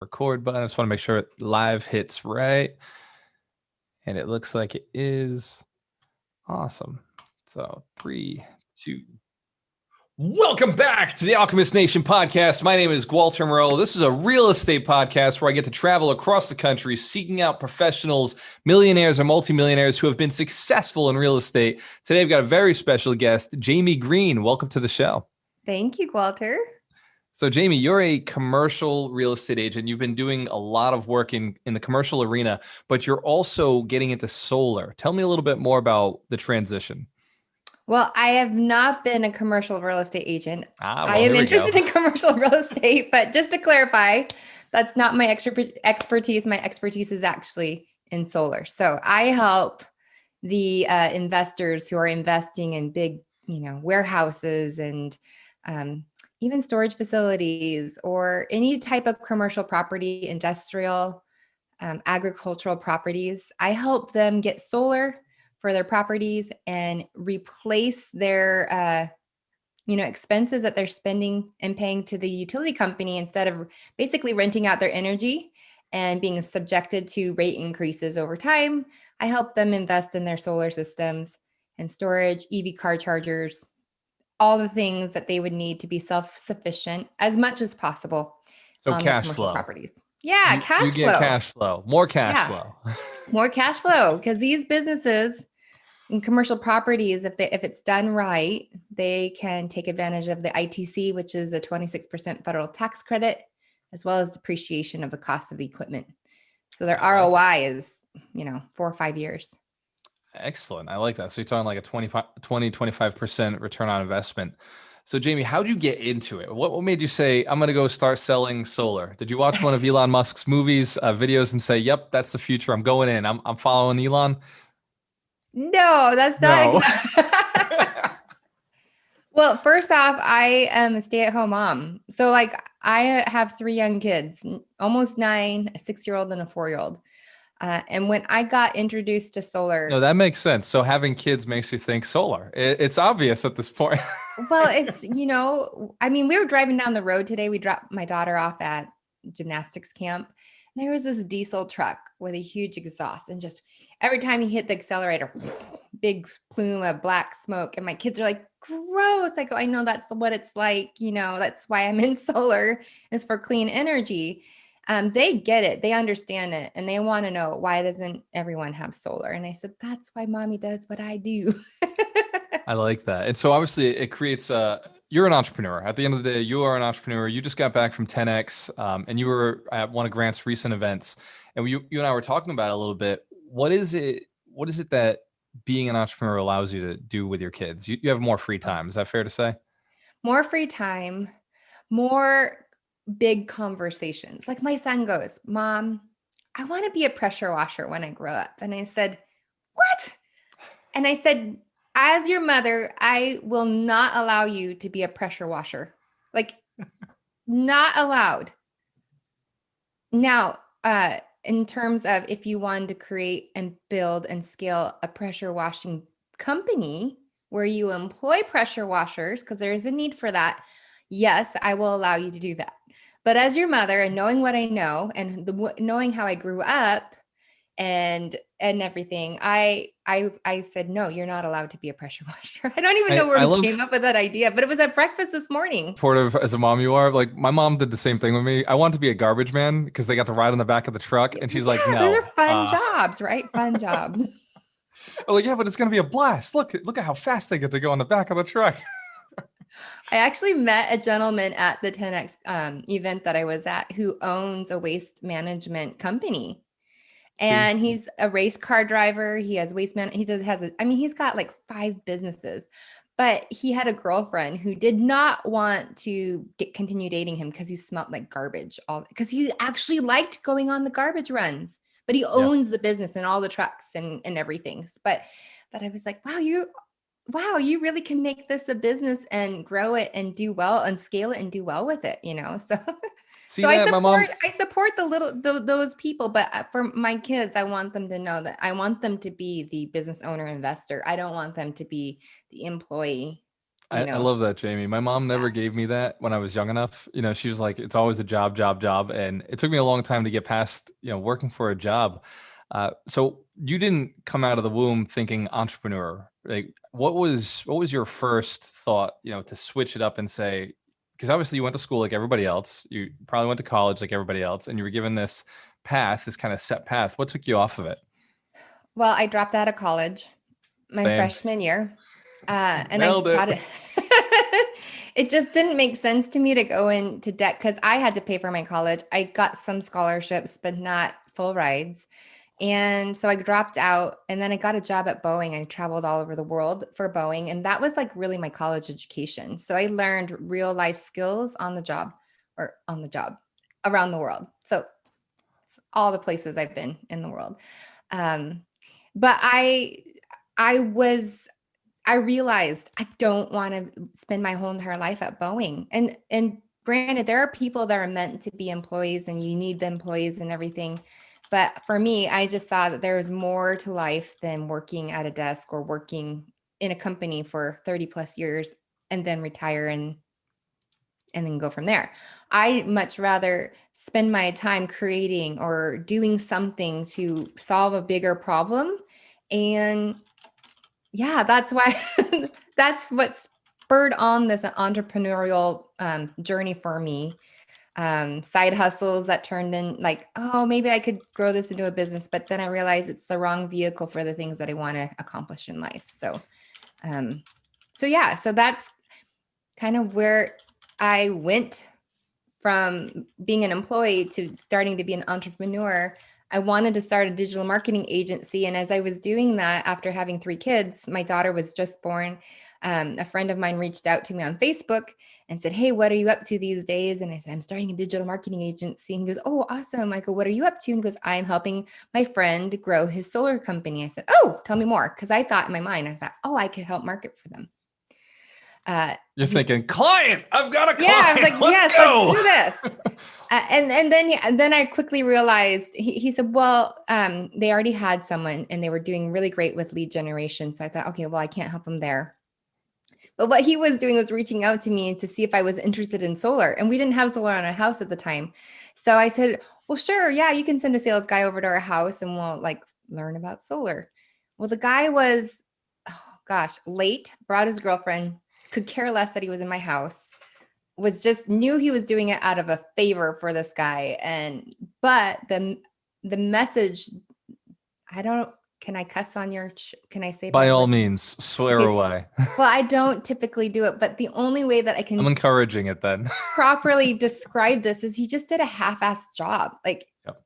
record button. I just want to make sure live hits right. And it looks like it is. Awesome. So 3, 2. Welcome back to the Alchemist Nation podcast. My name is Gualter Amarelo. This is a real estate podcast where I get to travel across the country seeking out professionals, millionaires, or multimillionaires who have been successful in real estate. Today, I've got a very special guest, Jaime Greene. Welcome to the show. Thank you, Gualter. So, Jaime, you're a commercial real estate agent. You've been doing a lot of work in the commercial arena, but you're also getting into solar. Tell me a little bit more about the transition. Well, I have not been a commercial real estate agent. I am here we interested go. in commercial real estate, but just to clarify, that's not my expertise. My expertise is actually in solar. So I help the investors who are investing in big, warehouses and even storage facilities or any type of commercial property, industrial, agricultural properties. I help them get solar for their properties and replace their expenses that they're spending and paying to the utility company instead of basically renting out their energy and being subjected to rate increases over time. I help them invest in their solar systems and storage, EV car chargers, all the things that they would need to be self-sufficient as much as possible So on cash their commercial flow. properties. Yeah, cash You get flow. cash flow, more cash Yeah. flow. More cash flow, because these businesses and commercial properties, if it's done right, they can take advantage of the ITC, which is a 26% federal tax credit, as well as depreciation of the cost of the equipment. So their ROI is, 4 or 5 years. Excellent. I like that. So you're talking like a 25% return on investment. So Jaime, how did you get into it? What made you say, I'm going to go start selling solar? Did you watch one of Elon Musk's movies, videos and say, yep, that's the future. I'm going in. I'm following Elon. No, that's not. No. Well, first off, I am a stay-at-home mom. So I have 3 young kids, almost 9, a 6-year-old and a 4-year-old. And when I got introduced to solar. No, that makes sense. So having kids makes you think solar. It's obvious at this point. Well, it's, we were driving down the road today. We dropped my daughter off at gymnastics camp. And there was this diesel truck with a huge exhaust. And just every time he hit the accelerator, big plume of black smoke. And my kids are like, gross. I go, I know that's what it's like. That's why I'm in solar, is for clean energy. They get it. They understand it. And they want to know, why doesn't everyone have solar? And I said, that's why mommy does what I do. I like that. And so obviously it creates you're an entrepreneur. At the end of the day, you are an entrepreneur. You just got back from 10X and you were at one of Grant's recent events. And you and I were talking about it a little bit. What is it that being an entrepreneur allows you to do with your kids? You have more free time. Is that fair to say? More free time, more big conversations. Like my son goes, Mom, I want to be a pressure washer when I grow up. And I said, what? And I said, as your mother, I will not allow you to be a pressure washer. Not allowed. Now, in terms of if you wanted to create and build and scale a pressure washing company where you employ pressure washers, because there is a need for that, yes, I will allow you to do that. But as your mother, and knowing what I know and knowing how I grew up and everything, I said, no, you're not allowed to be a pressure washer. I don't even know where we came up with that idea, but it was at breakfast this morning. Supportive as a mom you are. Like my mom did the same thing with me. I wanted to be a garbage man because they got to ride on the back of the truck. And she's like, no. Those are fun jobs, right? Fun jobs. I'm like, yeah, but it's going to be a blast. Look at how fast they get to go on the back of the truck. I actually met a gentleman at the 10X event that I was at who owns a waste management company. And he's a race car driver. He has he's got like 5 businesses, but he had a girlfriend who did not want to continue dating him because he smelled like garbage because he actually liked going on the garbage runs, but he owns the business and all the trucks and everything. But I was like, wow, you really can make this a business and grow it and do well and scale it and do well with it, So So I support those people, but for my kids, I want them to know that I want them to be the business owner investor. I don't want them to be the employee. you I know. love that, Jamie. My mom Yeah. never gave me that when I was young enough. She was like, it's always a job, job, job. And it took me a long time to get past, working for a job. So you didn't come out of the womb thinking entrepreneur. Like, what was your first thought, to switch it up and say, because obviously you went to school like everybody else. You probably went to college like everybody else, and you were given this path, this kind of set path. What took you off of it? Well, I dropped out of college my Same. freshman year, and I Nailed got it. it. It just didn't make sense to me to go into debt because I had to pay for my college. I got some scholarships, but not full rides. And so I dropped out and then I got a job at Boeing. I traveled all over the world for Boeing. And that was like really my college education. So I learned real life skills on the job or on the job around the world. So all the places I've been in the world. Um, but I was I realized I don't want to spend my whole entire life at Boeing. And granted, there are people that are meant to be employees and you need the employees and everything. But for me, I just saw that there was more to life than working at a desk or working in a company for 30 plus years and then retire and then go from there. I much rather spend my time creating or doing something to solve a bigger problem. And yeah, that's why that's what spurred on this entrepreneurial journey for me. Side hustles that turned in like, oh, maybe I could grow this into a business, but then I realized it's the wrong vehicle for the things that I want to accomplish in life. Um, so that's kind of where I went from being an employee to starting to be an entrepreneur. I wanted to start a digital marketing agency. And as I was doing that, after having 3 kids, my daughter was just born. A friend of mine reached out to me on Facebook and said, "Hey, what are you up to these days?" And I said, "I'm starting a digital marketing agency." And he goes, "Oh, awesome." I go, "What are you up to?" And he goes, "I'm helping my friend grow his solar company." I said, "Oh, tell me more." Because I thought in my mind, I thought, "Oh, I could help market for them." You're He thinking, client, I've got a Yeah, I was client. like, Let's yes, let's go. do this. And then I quickly realized he said, well, they already had someone and they were doing really great with lead generation. So I thought, okay, well, I can't help them there. But what he was doing was reaching out to me to see if I was interested in solar. And we didn't have solar on our house at the time. So I said, well, sure. Yeah, you can send a sales guy over to our house and we'll like learn about solar. Well, the guy was, oh gosh, late, brought his girlfriend, could care less that he was in my house, was just knew he was doing it out of a favor for this guy. But the message, I don't, can I cuss on your, can I say By bad all words? means, swear Okay. away. Well, I don't typically do it, but the only way that I I'm can encouraging it then. properly describe this is he just did a half-assed job, like Yep.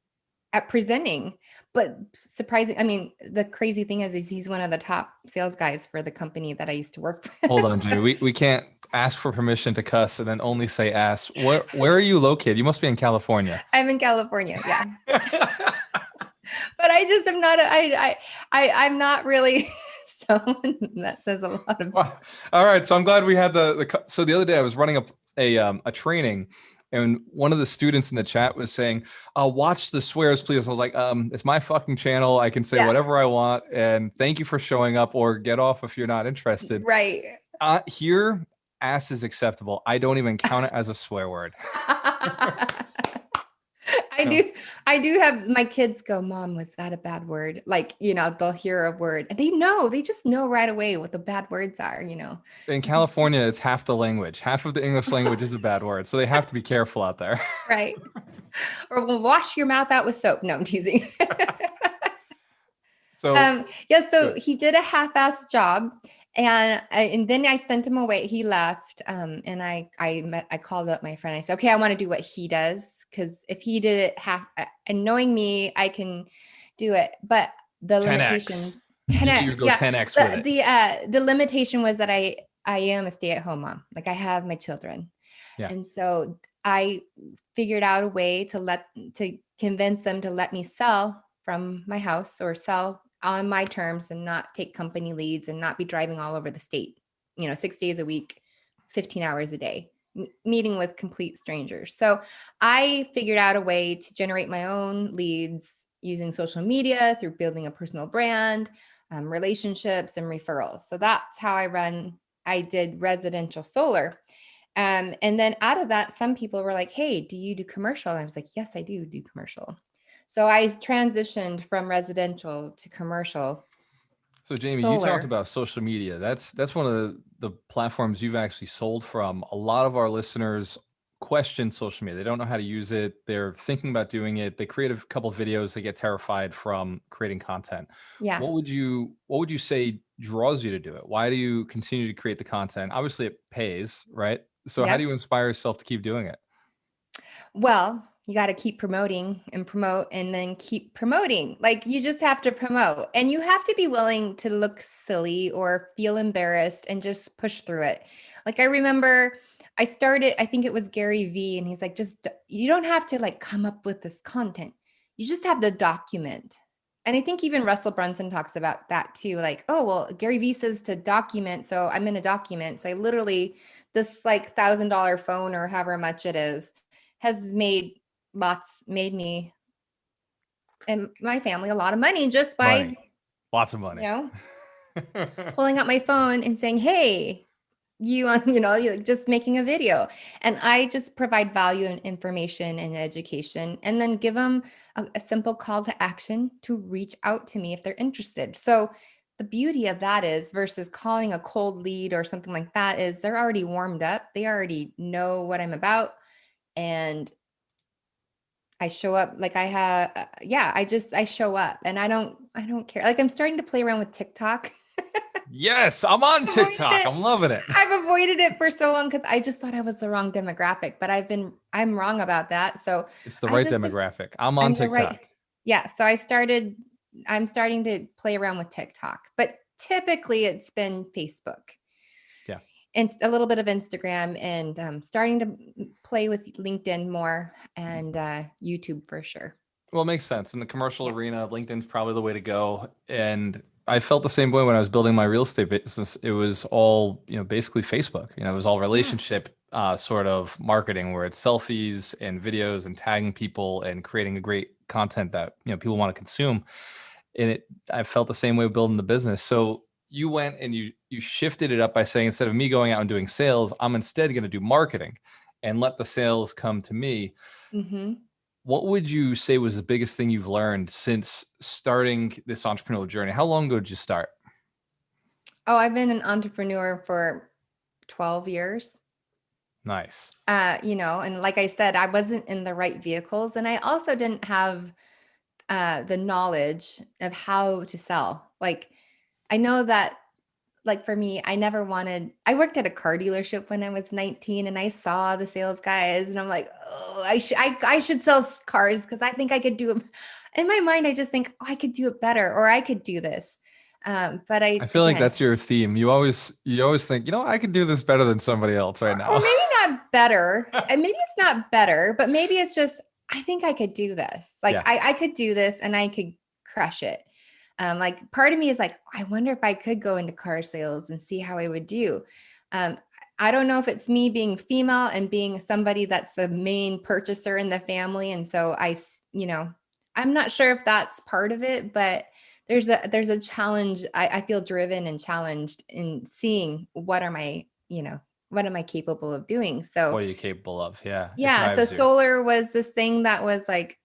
at presenting. But surprising, I mean, the crazy thing is he's one of the top sales guys for the company that I used to work Hold with. on, Jay. We can't ask for permission to cuss and then only say ass. Where are you located? You must be in California. I'm in California, yeah. But I just am not. I'm not really someone that says a lot of. Wow. All right, so I'm glad we had so the other day I was running a training, and one of the students in the chat was saying, watch the swears, please. I was like, it's my fucking channel. I can say Yeah, whatever I want, and thank you for showing up, or get off if you're not interested. right. Here, ass is acceptable. I don't even count it as a swear word. I No. do. I do have my kids go, "Mom, was that a bad word?" Like, they'll hear a word and they know, they just know right away what the bad words are. In California, it's half the language. Half of the English language is a bad word, so they have to be careful out there. Right. Or we'll wash your mouth out with soap. No, I'm teasing. So Yeah, so good. he did a half-assed job, and then I sent him away. He left, and I called up my friend. I said, "Okay, I want to do what he does because if he did it half, and knowing me, I can do it." But the 10x. limitations, You 10x, go yeah. 10x with The it. the limitation was that I am a stay-at-home mom. Like I have my children, Yeah. and so I figured out a way to convince them to let me sell from my house or sell on my terms and not take company leads and not be driving all over the state, 6 days a week, 15 hours a day, meeting with complete strangers. So I figured out a way to generate my own leads using social media through building a personal brand, relationships and referrals. So that's how I I did residential solar. And then out of that, some people were like, hey, do you do commercial? And I was like, yes, I do commercial. So I transitioned from residential to commercial So Jamie, you talked solar. about social media. That's one of the platforms you've actually sold from. A lot of our listeners question social media. They don't know how to use it. They're thinking about doing it. They create a couple of videos. They get terrified from creating content. Yeah. What would you say draws you to do it? Why do you continue to create the content? Obviously, it pays, right? So how do Yep. you inspire yourself to keep doing it? Well, you got to keep promoting and promote and then keep promoting. Like you just have to promote and you have to be willing to look silly or feel embarrassed and just push through it. Like I remember I started, I think it was Gary V, and he's like, you don't have to like come up with this content. You just have to document. And I think even Russell Brunson talks about that too. Like, oh, well, Gary V says to document. So I'm going to document. So I literally, this like $1,000 phone or however much it is, has made me and my family a lot of money just by, Money, lots of money. pulling out my phone and saying, hey, you on, you just making a video. And I just provide value and information and education and then give them a simple call to action to reach out to me if they're interested. So the beauty of that is versus calling a cold lead or something like that is they're already warmed up. They already know what I'm about. And I show up like I have, I show up and I don't care. Like I'm starting to play around with TikTok. Yes, I'm on Avoided TikTok. it. I'm loving it. I've avoided it for so long because I just thought I was the wrong demographic, but I'm wrong about that. So It's the I right just, demographic. I'm on I'm the right. TikTok. Yeah. So I'm starting to play around with TikTok, but typically it's been Facebook Yeah. and a little bit of Instagram and starting to play with LinkedIn more and YouTube for sure. Well, it makes sense. In the commercial Yeah. arena, LinkedIn's probably the way to go. And I felt the same way when I was building my real estate business. It was all, basically Facebook. It was all Yeah. relationship sort of marketing where it's selfies and videos and tagging people and creating a great content that, people want to consume. And I felt the same way building the business. So you went and you shifted it up by saying, instead of me going out and doing sales, I'm instead going to do marketing and let the sales come to me. Mm-hmm. What would you say was the biggest thing you've learned since starting this entrepreneurial journey? How long ago did you start? Oh, I've been an entrepreneur for 12 years. Nice. And like I said, I wasn't in the right vehicles and I also didn't have the knowledge of how to sell. Like I know that like for me, I worked at a car dealership when I was 19 and I saw the sales guys and I'm like, oh, I should sell cars because I think I could do it. In my mind, I just think, oh, I could do it better or I could do this. But I feel like that's your theme. You always think, I could do this better than somebody else right or now. maybe not better. And maybe it's not better, but maybe it's just, I think I could do this. Like Yeah. I could do this and I could crush it. Like part of me is like, I wonder if I could go into car sales and see how I would do. Um, I don't know if it's me being female and being somebody that's the main purchaser in the family. And so I'm not sure if that's part of it, but there's a challenge. I feel driven and challenged in seeing what am I capable of doing? So What are you capable of? Yeah. It yeah, so drives you. solar was this thing that was like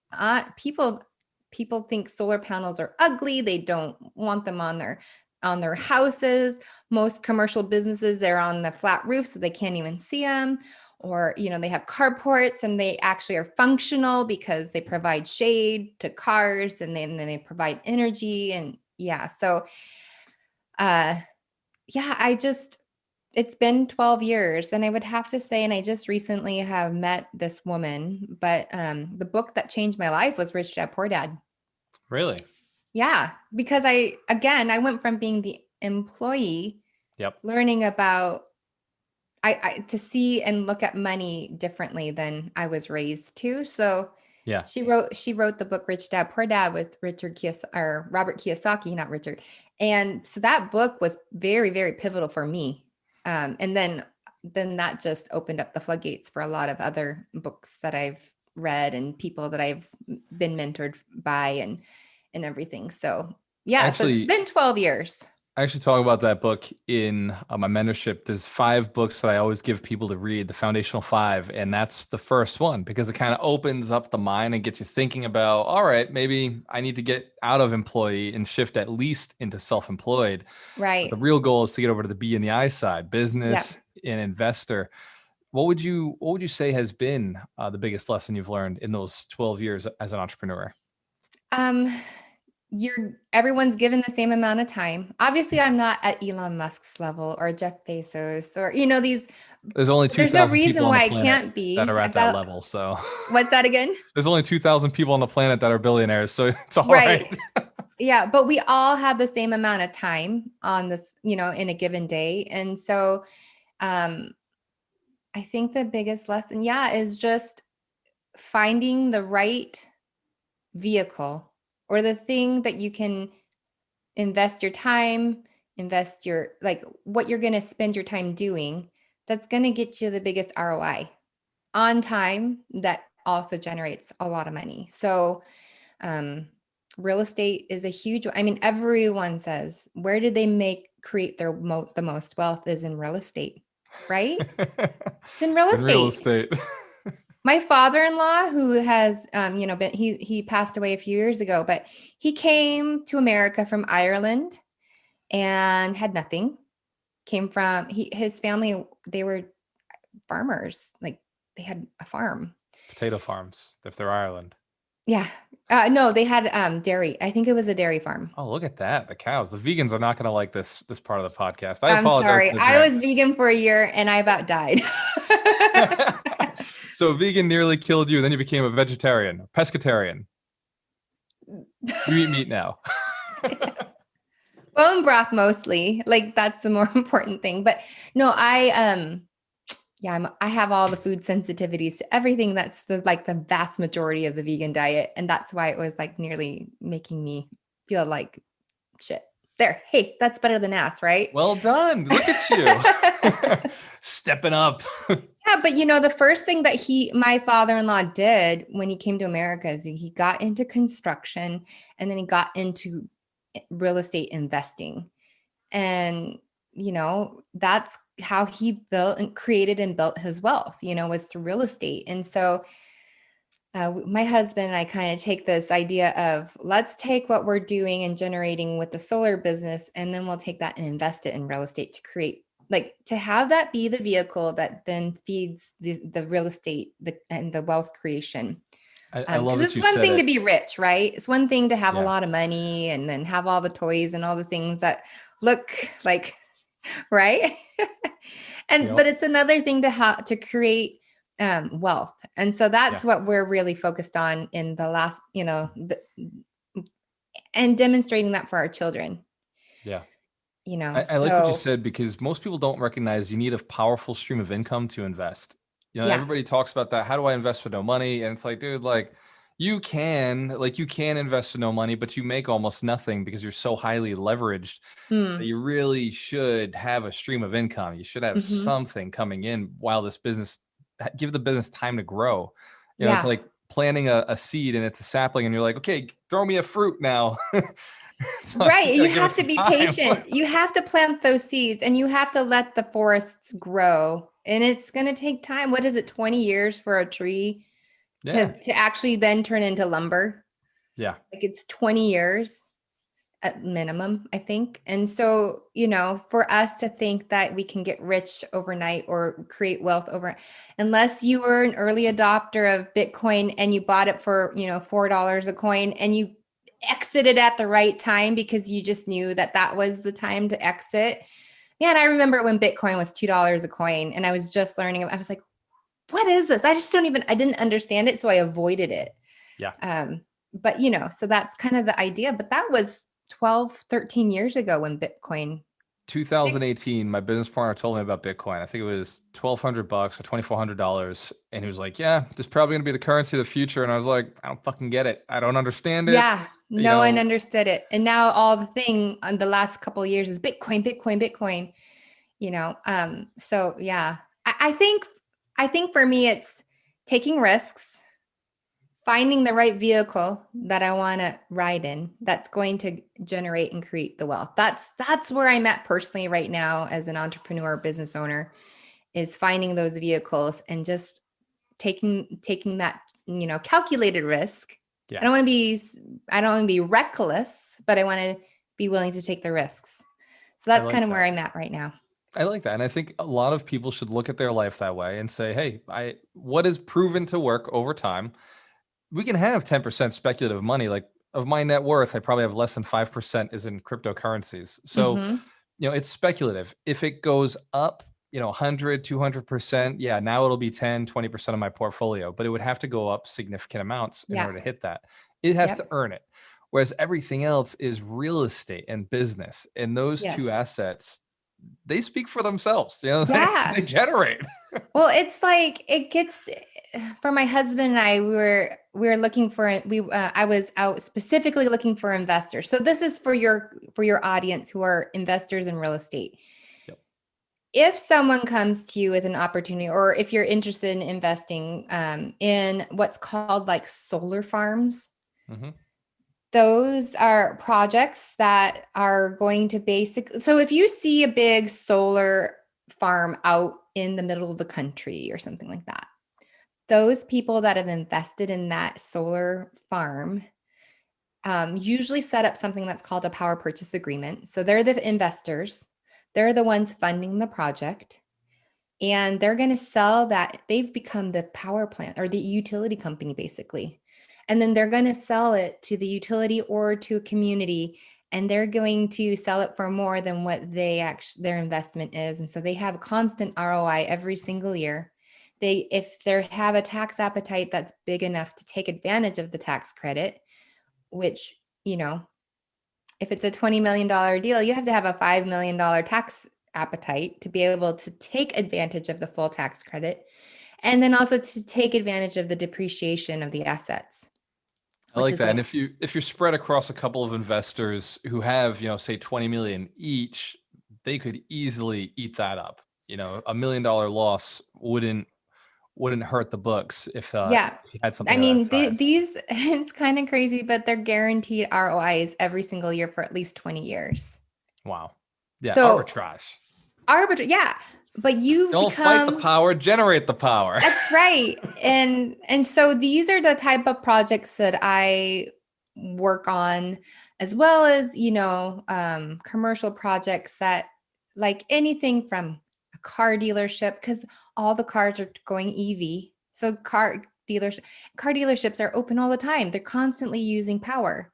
people think solar panels are ugly. They don't want them on their houses. Most commercial businesses they're on the flat roof so they can't even see them or they have carports and they actually are functional because they provide shade to cars and then they provide energy and yeah. So uh yeah, it's been 12 years and I would have to say, and I just recently have met this woman, but the book that changed my life was Rich Dad Poor Dad. Really? Yeah, because I went from being the employee, Yep. learning about I to see and look at money differently than I was raised to. So Yeah. she wrote the book Rich Dad Poor Dad with Robert Kiyosaki, not Richard. And so that book was very, very pivotal for me. And then that just opened up the floodgates for a lot of other books that I've read and people that I've been mentored by and everything. So yeah, so it's Actually, been 12 years. I actually talk about that book in my mentorship. There's 5 books that I always give people to read, the foundational 5, and that's the first one because it kind of opens up the mind and gets you thinking about, all right, maybe I need to get out of employee and shift at least into self-employed. But the Right. real goal is to get over to the B and the I side, Yep. business and investor. What would you say has been the biggest lesson you've learned in those 12 years as an entrepreneur? Um, everyone's given the same amount of time. Obviously, I'm not at Elon Musk's level or Jeff Bezos or these. There's only There's no 2,000 people reason on the why I planet can't that be. are I've at that got level. So what's that again? there's only 2,000 people on the planet that are billionaires. So it's all right. Right. Yeah, but we all have the same amount of time on this, in a given day. And so um I think the biggest lesson, yeah, is just finding the right vehicle or the thing that you can invest your time, invest your like what you're going to spend your time doing that's going to get you the biggest ROI on time that also generates a lot of money. So, um real estate is a huge, I mean, everyone says, where did they create the most wealth is in real estate, right? It's in real In real estate. estate. My father-in-law, who has, been he passed away a few years ago, but he came to America from Ireland and had nothing. Came from his family, they were farmers, like they had a farm. Potato farms, if they're Ireland. Yeah. No, they had dairy. I think it was a dairy farm. Oh, look at that. The cows. The vegans are not going to like this part of the podcast. I I'm apologize sorry. in I advance. was vegan for a year and I about died. So vegan nearly killed you, and then you became a vegetarian, a pescatarian. You eat meat now. Bone broth mostly. Like that's the more important thing. But no, I have all the food sensitivities to everything. That's the vast majority of the vegan diet. And that's why it was like nearly making me feel like shit. There. Hey, that's better than ass, right? Well done. Look at you. Stepping up. Yeah, but the first thing that my father-in-law did when he came to America is he got into construction and then he got into real estate investing. And, that's how he built and created and built his wealth, was through real estate. And so my husband and I kind of take this idea of let's take what we're doing and generating with the solar business, and then we'll take that and invest it in real estate to create, to have that be the vehicle that then feeds the real estate and the wealth creation. I love Because that it's you one said thing it. to be rich, right? It's one thing to have a Yeah. lot of money and then have all the toys and all the things that look like, right? But it's another thing to create wealth. And so that's what we're really focused on in the last, and demonstrating that for our children. Yeah. I like what you said because most people don't recognize you need a powerful stream of income to invest. Yeah. Everybody talks about that. How do I invest for no money? And it's like, dude, you can invest for no money, but you make almost nothing because you're so highly leveraged that you really should have a stream of income. You should have something coming in while give the business time to grow. It's like planting a seed and it's a sapling and you're like, okay, throw me a fruit now. Right. You have to be patient. You have to plant those seeds and you have to let the forests grow. And it's going to take time. What is it, 20 years for a tree to actually then turn into lumber? Yeah. Like it's 20 years at minimum, I think. And so, for us to think that we can get rich overnight or create wealth unless you were an early adopter of Bitcoin and you bought it for, $4 a coin and you exited at the right time because you just knew that was the time to exit. Man, I remember when Bitcoin was $2 a coin and I was just learning. I was like, what is this? I didn't understand it. So I avoided it. Yeah. But so that's kind of the idea, but that was 12, 13 years ago when Bitcoin. 2018, my business partner told me about Bitcoin. I think it was $1,200 or $2,400. And he was like, yeah, this is probably going to be the currency of the future. And I was like, I don't fucking get it. I don't understand it. Yeah, no one understood it. And now all the thing on the last couple of years is Bitcoin, Bitcoin, Bitcoin, So yeah, I think for me, it's taking risks, finding the right vehicle that I want to ride in that's going to generate and create the wealth. That's where I'm at personally right now as an entrepreneur, business owner, is finding those vehicles and just taking that, calculated risk. Yeah. I don't want to be reckless, but I want to be willing to take the risks. So that's kind of where I'm at right now. I like that. And I think a lot of people should look at their life that way and say, hey, what is proven to work over time? We can have 10% speculative money. Like, of my net worth, I probably have less than 5% is in cryptocurrencies. So, it's speculative. If it goes up, 100, 200%, yeah, now it'll be 10, 20% of my portfolio, but it would have to go up significant amounts in order to hit that. It has to earn it. Whereas everything else is real estate and business. And those two assets, they speak for themselves. They generate. Well, it's like it gets, for my husband and I, we were looking for, I was out specifically looking for investors. So this is for your audience who are investors in real estate. Yep. If someone comes to you with an opportunity, or if you're interested in investing in what's called like solar farms, those are projects that are going to so if you see a big solar farm out in the middle of the country or something like that, those people that have invested in that solar farm usually set up something that's called a power purchase agreement. So they're the investors. They're the ones funding the project. And they're going to sell that. They've become the power plant or the utility company, basically. And then they're going to sell it to the utility or to a community. And they're going to sell it for more than what their investment is. And so they have a constant ROI every single year. If they have a tax appetite that's big enough to take advantage of the tax credit, which, if it's a $20 million deal, you have to have a $5 million tax appetite to be able to take advantage of the full tax credit, and then also to take advantage of the depreciation of the assets. I like that. And if you're spread across a couple of investors who have, say 20 million each, they could easily eat that up. $1 million loss wouldn't hurt the books if you had something. I mean, these it's kind of crazy, but they're guaranteed ROIs every single year for at least 20 years. Wow. Yeah. So, arbitrage. Yeah. But you don't fight the power, generate the power. That's right. And so these are the type of projects that I work on, as well as, commercial projects that, like anything from a car dealership, because all the cars are going EV. So car dealerships are open all the time. They're constantly using power.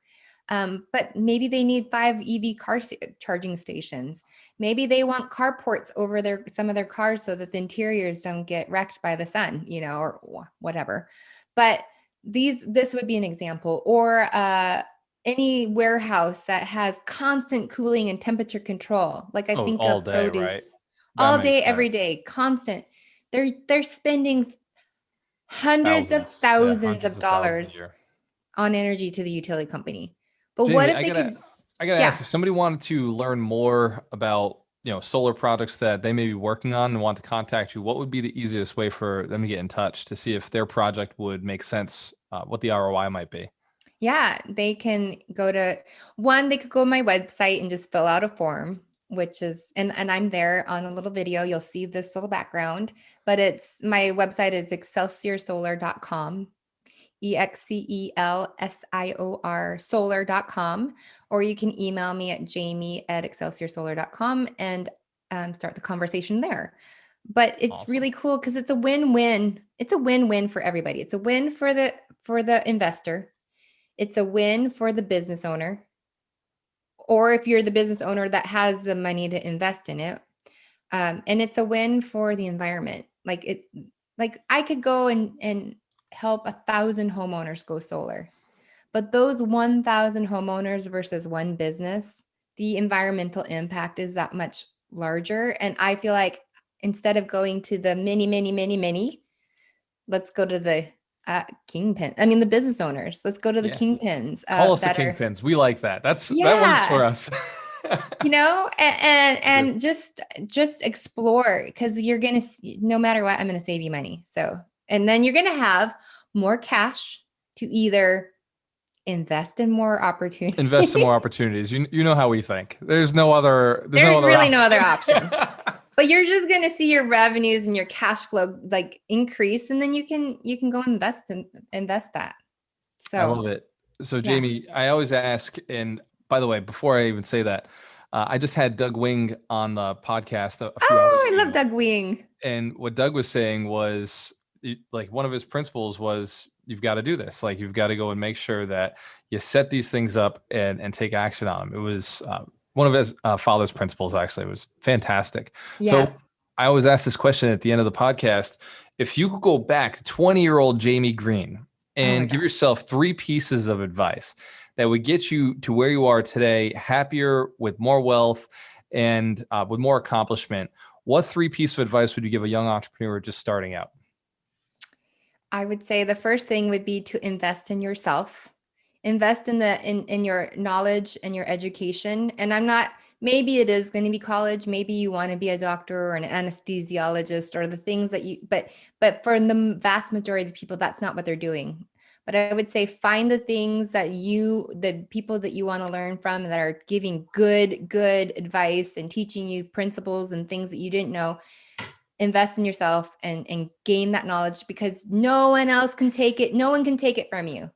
But maybe they need 5 EV car charging stations. Maybe they want carports over some of their cars so that the interiors don't get wrecked by the sun, or whatever. But this would be an example. Or any warehouse that has constant cooling and temperature control. Like I think all of day, produce, right? All day, every day, constant. They're spending hundreds of thousands of dollars on energy to the utility company. But Jamie, what if I gotta ask, if somebody wanted to learn more about, solar products that they may be working on and want to contact you, what would be the easiest way for them to get in touch to see if their project would make sense, what the ROI might be? Yeah, they can they could go to my website and just fill out a form, which is, and I'm there on a little video. You'll see this little background, but my website is excelsiorsolar.com. EXCELSIOR solar.com, or you can email me at jamie@excelsiorsolar.com and start the conversation there. But it's really cool because it's a win-win. It's a win-win for everybody. It's a win for the investor. It's a win for the business owner. Or if you're the business owner that has the money to invest in it. And it's a win for the environment. Like I could go and help 1,000 homeowners go solar. But those 1,000 homeowners versus one business, the environmental impact is that much larger. And I feel like instead of going to the many, let's go to the kingpin. I mean, the business owners. Let's go to the kingpins. Call us the kingpins. We like that. That works for us. And just explore, because you're going to, no matter what, I'm going to save you money. So, and then you're going to have more cash to either invest in more opportunities. Invest in more opportunities. You know how we think. There's no other. There's really no other option. options. But you're just going to see your revenues and your cash flow like increase, and then you can go invest that. So I love it. So Jamie, I always ask, and by the way, before I even say that, I just had Doug Wing on the podcast a few hours ago. I love Doug Wing. And what Doug was saying was, like, one of his principles was, you've got to do this. Like, you've got to go and make sure that you set these things up and take action on them. It was one of his father's principles, actually. It was fantastic. Yeah. So I always ask this question at the end of the podcast. If you could go back to 20-year-old Jamie Greene and give yourself 3 pieces of advice that would get you to where you are today, happier, with more wealth, and with more accomplishment, what 3 pieces of advice would you give a young entrepreneur just starting out? I would say the first thing would be to invest in yourself. Invest in your knowledge and your education. And maybe it is going to be college. Maybe you want to be a doctor or an anesthesiologist or the things that but for the vast majority of people, that's not what they're doing. But I would say find the things the people that you want to learn from that are giving good advice and teaching you principles and things that you didn't know. Invest in yourself and gain that knowledge, because no one else can take it. No one can take it from you.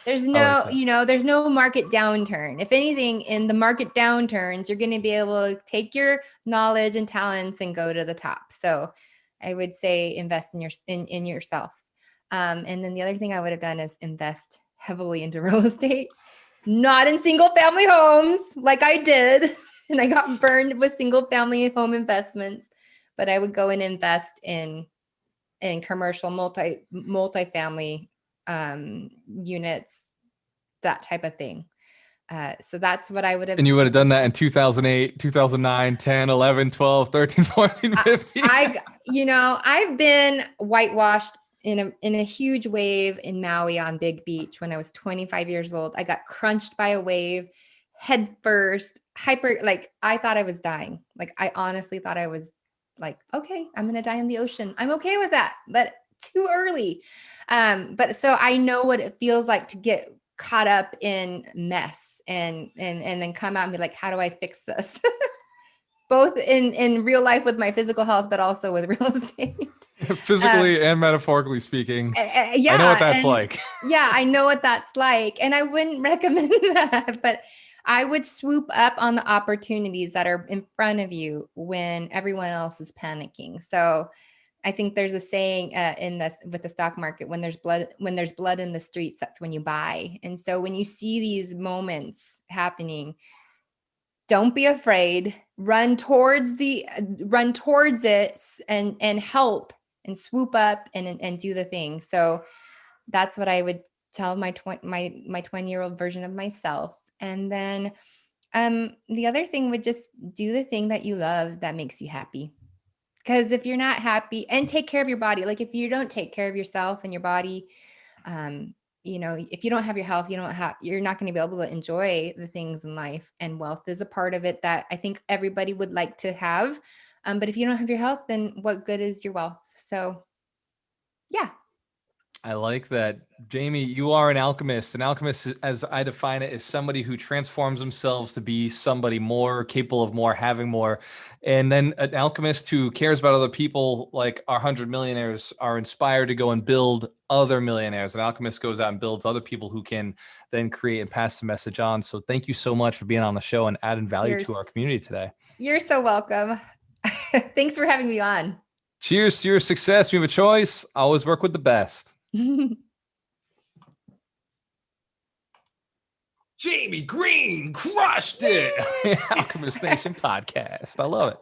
There's there's no market downturn. If anything, in the market downturns, you're going to be able to take your knowledge and talents and go to the top. So I would say invest in yourself. And then the other thing I would have done is invest heavily into real estate, not in single family homes like I did. And I got burned with single family home investments, but I would go and invest in commercial multi-family units, that type of thing. So that's what I would have. And you would have done that in 2008, 2009, 10, 11, 12, 13, 14, 15. I've been whitewashed in a huge wave in Maui on Big Beach when I was 25 years old. I got crunched by a wave head first, I thought I was dying. Like, I honestly thought I was like, okay, I'm going to die in the ocean. I'm okay with that, but too early. But so I know what it feels like to get caught up in mess and then come out and be like, how do I fix this? Both in real life with my physical health, but also with real estate. Physically and metaphorically speaking. Yeah. I know what that's like. Yeah, I know what that's like. And I wouldn't recommend that, but I would swoop up on the opportunities that are in front of you when everyone else is panicking. So I think there's a saying with the stock market, when there's blood in the streets, that's when you buy. And so when you see these moments happening, don't be afraid, run towards it and help and swoop up and do the thing. So that's what I would tell my 20-year-old version of myself. And then the other thing would just do the thing that you love that makes you happy. Because if you're not happy, and take care of your body, like if you don't take care of yourself and your body, if you don't have your health, you're not going to be able to enjoy the things in life. And wealth is a part of it that I think everybody would like to have. But if you don't have your health, then what good is your wealth? So, yeah. I like that. Jamie, you are an alchemist. An alchemist, as I define it, is somebody who transforms themselves to be somebody more capable of more, having more. And then an alchemist who cares about other people, like our 100 millionaires, are inspired to go and build other millionaires. An alchemist goes out and builds other people who can then create and pass the message on. So thank you so much for being on the show and adding value to our community today. You're so welcome. Thanks for having me on. Cheers to your success. We have a choice. Always work with the best. Jamie Greene crushed it. Alchemist Nation podcast. I love it.